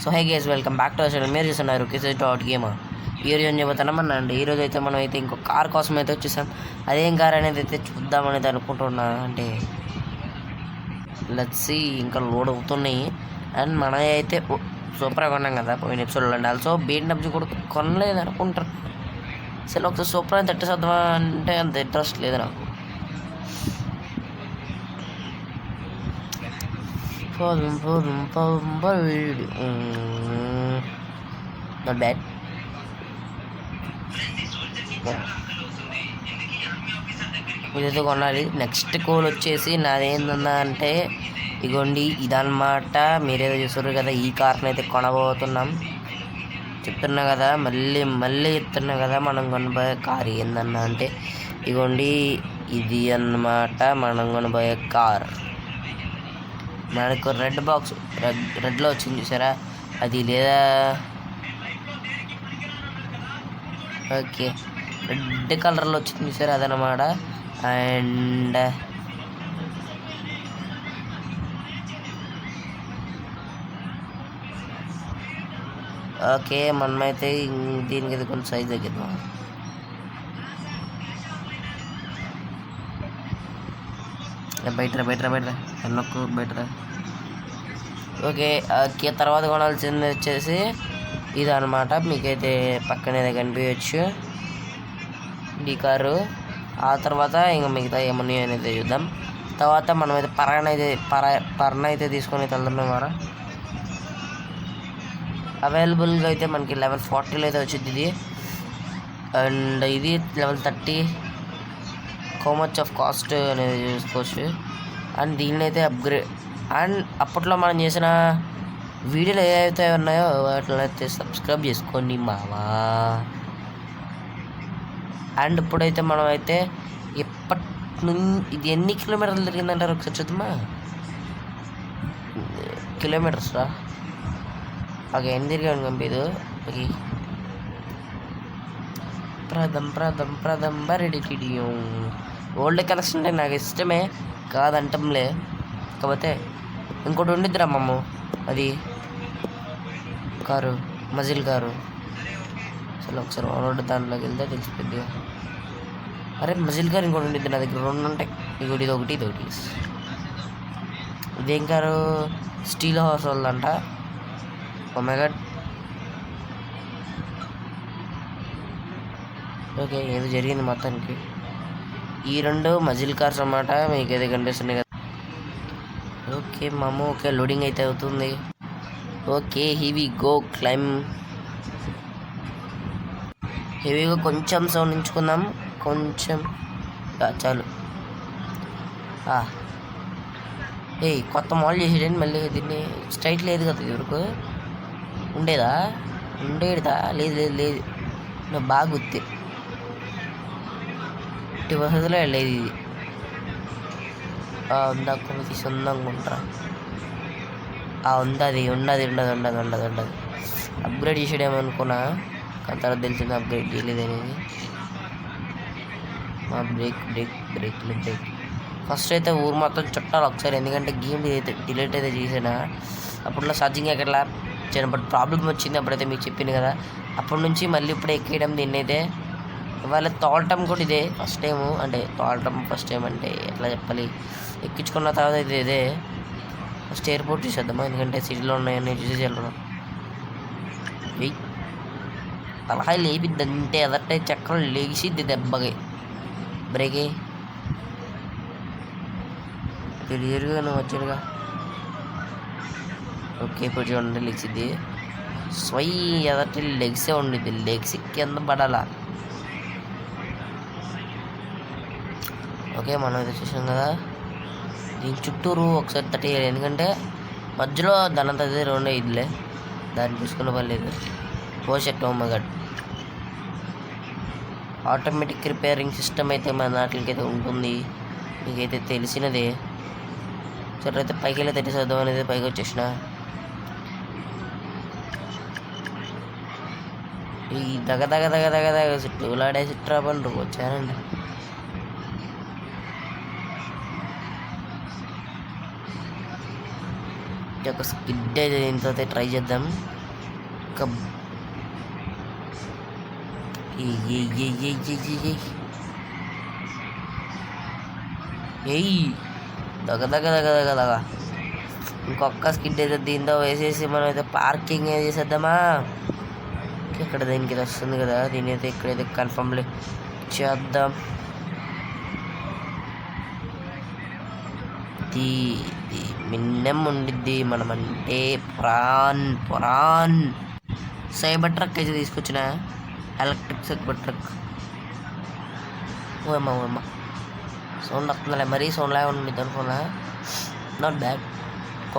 So hi guys, welcome back to our channel. మీరు చూస్తున్నారు KCS.game. ఈరోజు ఏం చెబుతున్నామన్నాండి. ఈరోజు అయితే మనం అయితే ఇంకో కార్ కోసం అయితే వచ్చేసాం. అదేం కార్ అనేది అయితే చూద్దామనేది అనుకుంటున్నా. అంటే లెట్స్ ఇంకా లోడ్ అవుతున్నాయి. అండ్ మనం అయితే సూపర్గా కొన్నాం కదా పోయిన ఎపిసోడ్లో. అండి ఆల్సో BMW కూడా కొనలేదు అనుకుంటారు. అసలు ఒకసారి సూపర్ అని తట్టేసేద్దామా అంటే అంత ఇంట్రెస్ట్ లేదు నాకు. Not bad. ఇదైతే కొనాలి. నెక్స్ట్ కోల్ వచ్చేసి నాదేందన్నా అంటే ఇగోండి ఇదన్నమాట. మీరేదో చూసారు కదా, ఈ కార్ని అయితే కొనబోతున్నాం. చెప్తున్నా కదా, మళ్ళీ చెప్తున్నా కదా, మనం కొనబోయే కార్ ఏందన్నా అంటే ఇగోండి ఇది అన్నమాట. మనం కొనబోయే కార్ మనకు రెడ్ బాక్స్ రెడ్లో వచ్చింది చూసారా, అది లేదా ఓకే రెడ్ కలర్లో వచ్చింది చూసారా, అదనమాట. అండ్ ఓకే మనమైతే దీనికి ఇది కొంచెం సైజ్ తగ్గిద్దాం. బయట ఎన్నొక్కు బయట. ఓకే తర్వాత కొనాల్సింది వచ్చేసి ఇది అనమాట. మీకైతే పక్కనే కనిపించచ్చు ఈ కారు. ఆ తర్వాత ఇంకా మిగతా ఏమన్నా అనేది చూద్దాం. తర్వాత మనమైతే పరణ అయితే తీసుకొని వెళ్తున్నాం వారా. అవైలబుల్గా అయితే మనకి లెవెల్ 40లో అయితే వచ్చింది ఇది. అండ్ ఇది level 30. How much of cost అనేది చూసుకోవచ్చు. అండ్ దీన్ని అయితే అప్గ్రేడ్. అండ్ అప్పట్లో మనం చేసిన వీడియోలు ఏవైతే ఉన్నాయో వాటిని అయితే సబ్స్క్రైబ్ చేసుకోండి మావా. అండ్ ఇప్పుడైతే మనం అయితే ఎప్పటి నుంచి ఇది ఎన్ని కిలోమీటర్లు తిరిగిందంటారు ఒకసారి చూద్దామా. కిలోమీటర్స్ రా. ఓకే ఎన్ని తిరిగాను కంపేదు. ఓకే ప్రదం బరెడి ఓల్డ్ కలెక్షన్ అంటే నాకు ఇష్టమే కాదంటంలే. కాకపోతే ఇంకోటి ఉండిద్దిరా మమ్మ, అది కారు మజిల్ కారు. అసలు ఒకసారి రోడ్డు దాంట్లోకి వెళ్తే తెలిసిపోద్ది. అరే మజిల్ కారు ఇంకోటి ఉండిద్ది నా దగ్గర, 2 ఉంటాయి. ఇది ఒకటి ఇదేం కారు, స్టీల్ హౌస్ వాళ్ళంట. ఒమేగా ఓకే ఏదో జరిగింది మొత్తానికి. ఈ 2 మజిల్ కార్స్ అన్నమాట. మీకు ఏదో కనిపిస్తున్నాయి కదా. ఓకే మాము. ఓకే లోడింగ్ అయితే అవుతుంది. Okay heavy go claim. హెవీగా కొంచెం సౌండ్ ఉంచుకుందాం, కొంచెం చాలు. కొత్త మోడల్ చేసేయండి మళ్ళీ. దీన్ని స్ట్రైట్ లేదు కదా ఇదివరకు ఉండేదా లేదు నాకు బాగా గుర్తి. ఇటు వసతిలో వెళ్ళేది ఇది. ఉందా కొన్ని సొంతంగా ఉంటారా. ఉంది ఉండదు. అప్గ్రేడ్ చేసేయడేమో అనుకున్నా, కానీ తర్వాత తెలిసింది అప్గ్రేడ్ చేయలేదు అనేది. బ్రేక్ ఫస్ట్ అయితే ఊరు మొత్తం చుట్టాలి ఒకసారి. ఎందుకంటే గేమ్ డిలీట్ అయితే చేసాను. అప్పట్లో ఛార్జింగ్ ఎక్కడ చిన్నప్పటి ప్రాబ్లం వచ్చింది. అప్పుడైతే మీకు చెప్పింది కదా. అప్పటి నుంచి మళ్ళీ ఇప్పుడు ఎక్కేయడం దీన్ని అయితే. ఇవాళ తోలటం కూడా ఇదే ఫస్ట్ టైము. అంటే తోలటం ఫస్ట్ టైం అంటే ఎట్లా చెప్పాలి, ఎక్కించుకున్న తర్వాత ఇదే ఫస్ట్ ఎయిర్పోర్ట్ చూసేద్దామా. ఎందుకంటే సిటీలో ఉన్నాయని చూసేసి వెళ్తున్నాం. అలా లేపిద్ది అంటే అదట్టే చక్రం లేచిద్ది దెబ్బకి. బ్రేకే క్లియర్గా నువ్వు వచ్చాడుగా. ఓకే ఇప్పుడు చూడండి లెగ్సిద్ది. ఎదటి లెగ్సే ఉండిద్ది. లెగ్స్ కింద పడాలా. ఓకే మనం ఇది చూసాం కదా. దీని చుట్టూరు ఒకసారి తట్టేయాలి. ఎందుకంటే మధ్యలో దానంతా రెండు ఇదిలే, దాన్ని చూసుకునే పర్లేదు. పోషెట్ ఓమగడ్ ఆటోమేటిక్ రిపేరింగ్ సిస్టమ్ అయితే మన దాంట్లోకైతే ఉంటుంది. మీకైతే తెలిసినదే. సరే అయితే పైకి వెళ్ళి తెట్టేసేద్దాం అనేది పైకి వచ్చేసిన. ఈ దగ్గ చుట్టూ లాడే చుట్టూ పండు వచ్చానండి. అయితే ఒక స్కిడ్ అయితే దీంతో ట్రై చేద్దాం. ఇంకా ఎయ్ దగ్గ దగ్గ దగ్గ దగ్గ దగ్గ ఇంకొక స్కిడ్ అయితే దీంతో వేసేసి మనం అయితే పార్కింగ్ చేసేద్దామా. ఇక్కడ దీనికి ఇది వస్తుంది కదా, దీని అయితే ఇక్కడైతే కన్ఫర్మ్లీ చేద్దాం. మిన్నం ఉండిద్ది మనమంటే పురాన్ సైబర్ ట్రక్ అయితే తీసుకొచ్చిన, ఎలక్ట్రిక్ సైబర్ ట్రక్. ఓమ్మా సౌండ్ వస్తుందిలే, మరీ సౌండ్ లాగా ఉండిద్ది అనుకున్నా. Not bad.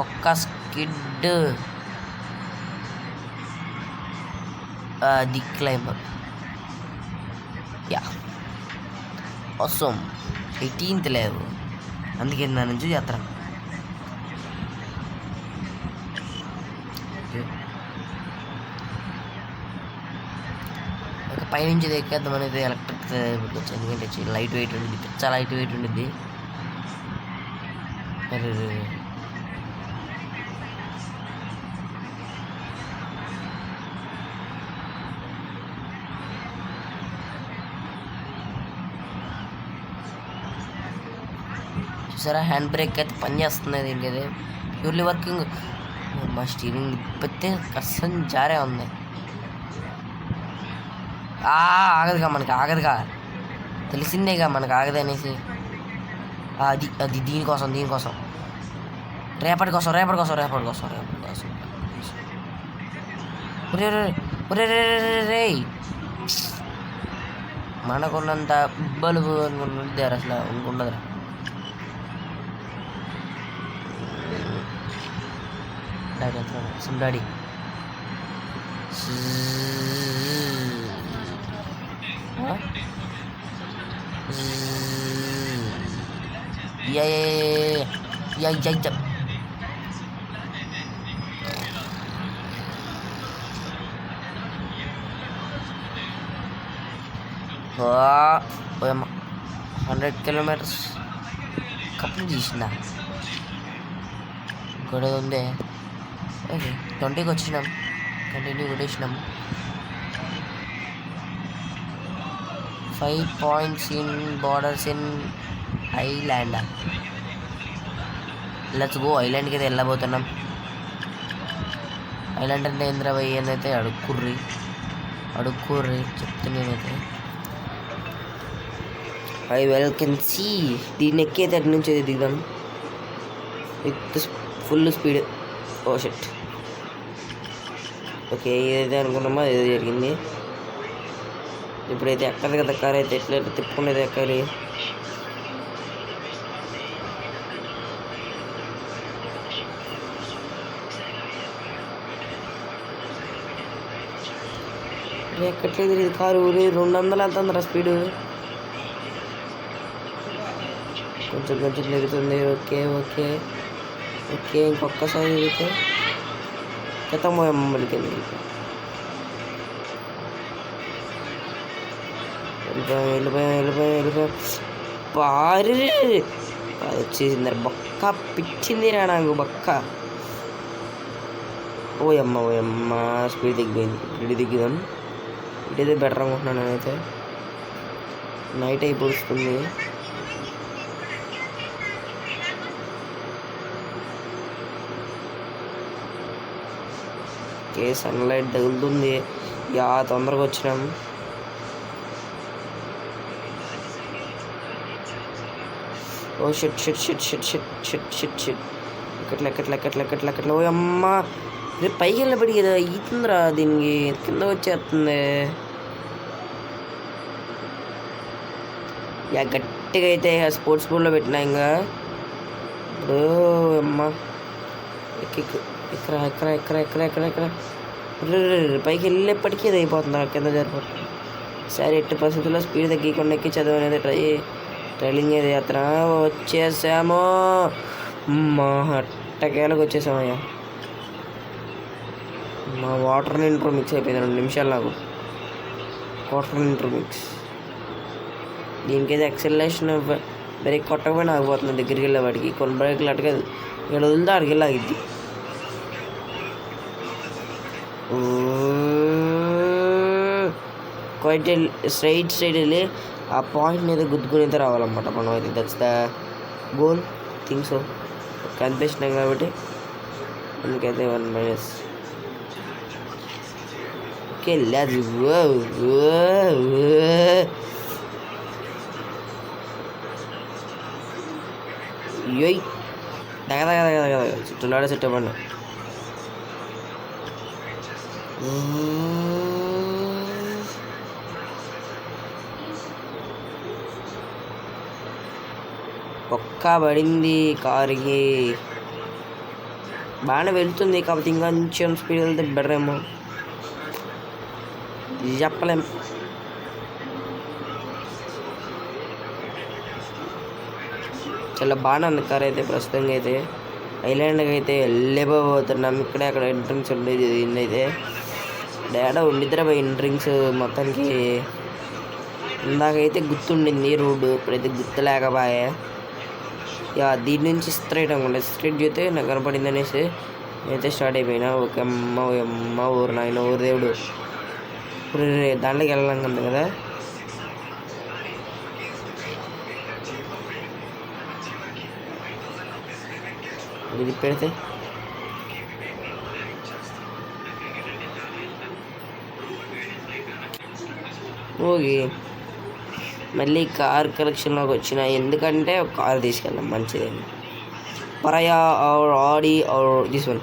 ఒక్క స్కిడ్ ది క్లైంబర్. యా అవసరం 18th లేవు, అందుకే దాని నుంచి చేస్తాను. పైనుంచి ఎక్కేద్దాం అనేది ఎలక్ట్రిక్ ఎందుకంటే లైట్ వెయిట్ ఉండిద్ది, చాలా లైట్ వెయిట్ ఉండిద్ది. చూసారా హ్యాండ్ బ్రేక్ అయితే పని చేస్తుంది దీనికి, అయితే ప్యూర్లీ వర్కింగ్. మా స్టీరింగ్ ఇప్పతే కష్టం జారే ఉంది. ఆగదుగా మనకి, ఆగదుగా తెలిసిందేగా మనకు ఆగదు అనేసి. అది దీనికోసం రేపటి కోసం రే మనకున్నంత బలుపు అనుకుంటుంది అసలు అనుకుంటుందిరా. డాడీ ఓయమ్మ 100 kilometers కంప్లీట్ చేసిందా? గొడవ ఉందే. ఓకే 20కి వచ్చినాం, కంటిన్యూ కొట్టేసినాం. 5 points in borders in island. Let's go. ఐలాండ్కి అయితే వెళ్ళబోతున్నాం. ఐలాండ్ అంటే ఇంద్రవయ్యి అని అయితే అడుక్కుర్రి చెప్తే నేనైతే ఐ వెల్ కెన్ సీ. దీన్ని ఎక్కి అయితే అటు నుంచి అయితే దిగుదాం with full speed. Oh shit. Okay ఏదైతే అనుకున్నామో అదే జరిగింది. ఇప్పుడైతే ఎక్కదు కదా కార్ అయితే, ఎట్లయితే తిప్పుకునేది ఎక్కాలి. ఎక్కట్లేదు ఇది కారు. 200 ఎంత ఉందిరా స్పీడు. కొంచెం తిరుగుతుంది. ఓకే ఇంకొకసారి తిరిగితే క్రితం అమ్మడికి వెళ్ళిపోయాం. పారి అది వచ్చేసింది బొక్క, పిచ్చిందిరా నాకు బొక్క. ఓయమ్మ స్పీడ్ దిగిపోయింది. ఇటు దిగుదాం. ఇటైతే బెటర్ అనుకుంటున్నాను నేనైతే. నైట్ అయిపోతుంది. ఓకే సన్లైట్ తగులుతుంది. తొందరగా వచ్చినాం. Oh shit. ఎక్కట్లే. ఓ అమ్మ రేపు పైకి వెళ్ళబడి కదా ఈతుందిరా, దీనికి కింద వచ్చేస్తుంది. గట్టిగా అయితే స్పోర్ట్స్ బోర్డ్లో పెట్టినా ఇంకా. ఇప్పుడు అమ్మ ఎక్కరా పైకి వెళ్ళేప్పటికీ ఇది అయిపోతుంది, కింద జరిపోతుంది. సరే 8% స్పీడ్ తగ్గకుండా ఎక్కి చదువు అనేది ట్రైలింగ్ ఏది చేస్తున్నా. వచ్చేసాము, మా అట్టకేలకు వచ్చేసామయ్యా. మా వాటర్ ఇంట్రో మిక్స్ అయిపోయింది 2 నిమిషాలు నాకు. Water intro mix. దీనికైతే ఎక్సెలేషన్ బ్రేక్ కొట్టకపోయినా ఆగిపోతుంది దగ్గరికి వెళ్ళే వాడికి. కొన్ని బ్రేక్లు అటుగా ఇక్కడ వదిలితే అడిగి వెళ్ళాగిద్ది. క్వైట్ స్ట్రైట్ వెళ్ళి ఆ పాయింట్ని అయితే గుద్దుకుని అయితే రావాలన్నమాట మనం అయితే. That's the goal think so. కనిపించినాం కాబట్టి అందుకైతే 1-. Okay let's go. యోయ్ దగ్గర చుట్టూలాడే సెట్ అవ్వండి. ఒక్క పడింది కారుకి. బాగానే వెళ్తుంది కాబట్టి ఇంకా కొంచెం స్పీడ్ వెళ్తే బెటర్ ఏమో చెప్పలేం. చాలా బాగానే ఉంది కార్ అయితే. ప్రస్తుతంగా అయితే ఐలాండ్కి అయితే వెళ్ళిపోతున్నాం. ఇక్కడే అక్కడ ఎంట్రన్స్ ఉండేది అయితే డేటా ఉండిద్దరా ఎంట్రన్స్ మొత్తానికి. ఇందాకైతే గుర్తుండింది రోడ్డు, ఇప్పుడైతే గుర్తు లేకపోయా. దీని నుంచి స్ట్రైట్ అనుకుంటా. స్ట్రైట్ చేస్తే నాకు కనపడింది అనేసి నేనైతే స్టార్ట్ అయిపోయినా. ఓకే అమ్మ ఊరు నాయన ఊరు దేవుడు. ఇప్పుడు దాంట్లోకి వెళ్ళాలంటుంది కదా. ఇది పెడితే ఓకే మళ్ళీ కార్ కలెక్షన్లోకి వచ్చిన. ఎందుకంటే ఒక కార్ తీసుకెళ్ళాం మంచిదండి. పరయా or Audi or this one.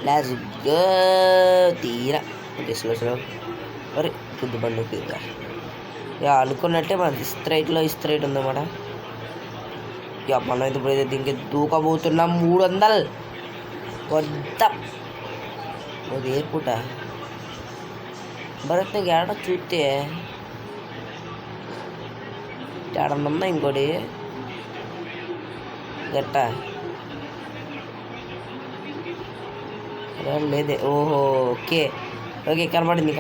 Let's go. తీరా స్లో అరే బుద్ధి బండి తీరా. అనుకున్నట్టే మన స్ట్రైట్ ఉందన్నమాట. మనం అయితే ఇప్పుడైతే దీనికి దూకబోతున్నాం. 300 వద్ద అది ఎయిర్పోర్టా భరత్. నీకు ఏడ చూస్తే ఏడన్నా ఇంకోటి గట్ట లేదే. ఓహో ఓకే కనబడింది.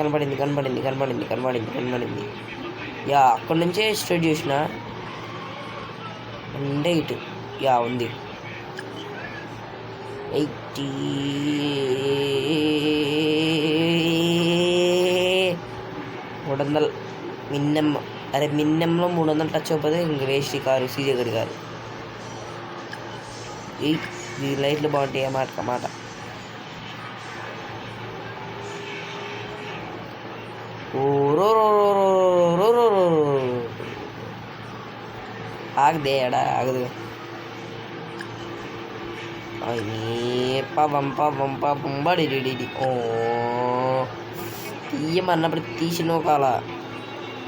అక్కడి నుంచే స్ట్రైట్ చూసిన అంటే ఇటు ఉంది 80. మిన్నం. అరే మిన్నంలో 300 టచ్ అయిపోతే ఇంక వేస్ట్ కారు. సీజే గడి కారు. ఈ లైట్లు బాగుంటాయి మాట. ఆగదే ఎడా ఆగదు. పంబడి ఓ తీయమన్నప్పుడు తీసినో కాల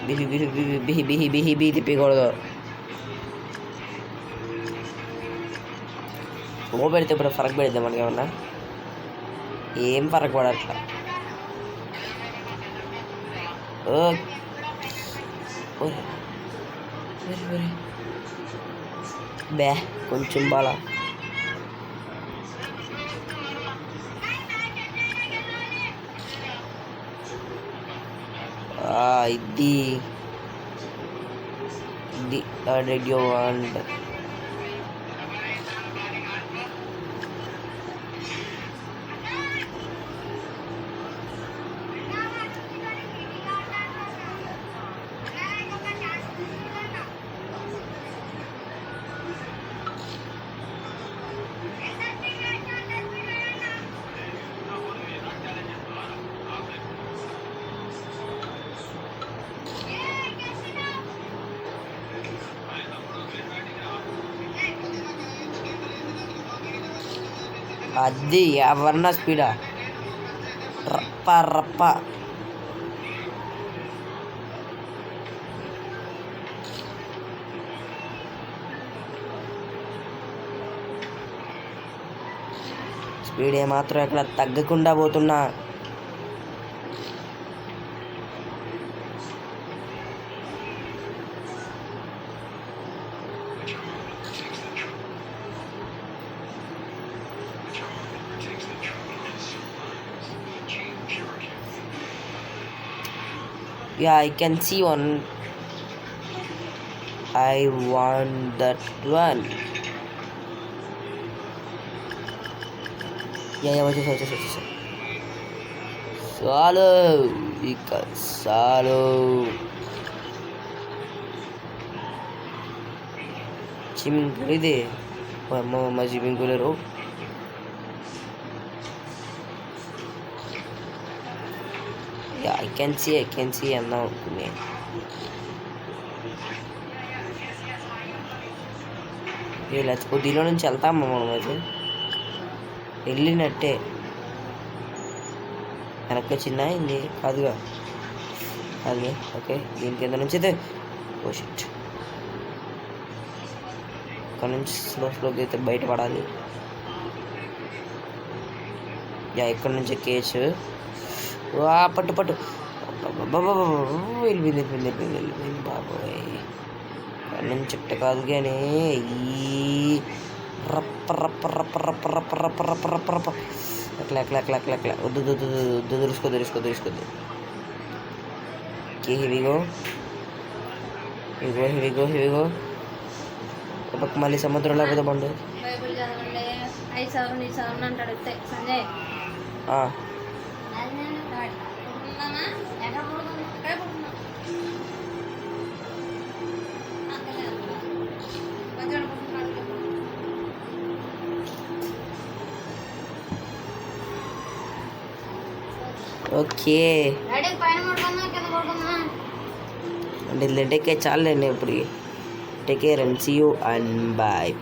బిహి తిప్పకూడదు. ఓ పెడితే ఇప్పుడు ఫరక్ పెడిద్దాం మనకి. ఏమన్నా ఏం ఫరక్ పడట్లా. బే కొంచెం బాగా ఇది రేడియో అండ్ అది ఎవరన్నా స్పీడా రప్ప స్పీడ్ ఏమాత్రం ఎక్కడ తగ్గకుండా పోతున్నా. I can see one. I want that one. వచ్చేసా. చాలు ఇక చాలు. స్విమ్మింగ్ పూల్ ఇది. అమ్మ స్విమ్మింగ్ పూల్ లేరు. ఐ కెన్ సీ అన్నా ఉంటుంది. దీనిలో నుంచి వెళ్తామా మనం? అయితే వెళ్ళినట్టే. వెనక్కి వచ్చిందా ఇంది? కాదుగా. ఓకే, దీని కింద నుంచి అయితే షిట్. ఇక్కడ నుంచి స్లోకి అయితే బయటపడాలి. ఇక్కడ నుంచి కేచ్. పట్టు వెళ్ళిపోయింది బాబోయ్. ఇక్కడ నుంచి చెట్టు కాదు కానీ ఈ రప్ప ఎట్లా వద్దు దురుసుకోద్దు. ఓకే, హెవీగో. మళ్ళీ సముద్రంలో పోతే బండు. ఓకే అంటే చాలండి ఇప్పుడు. Take care and see you and bye.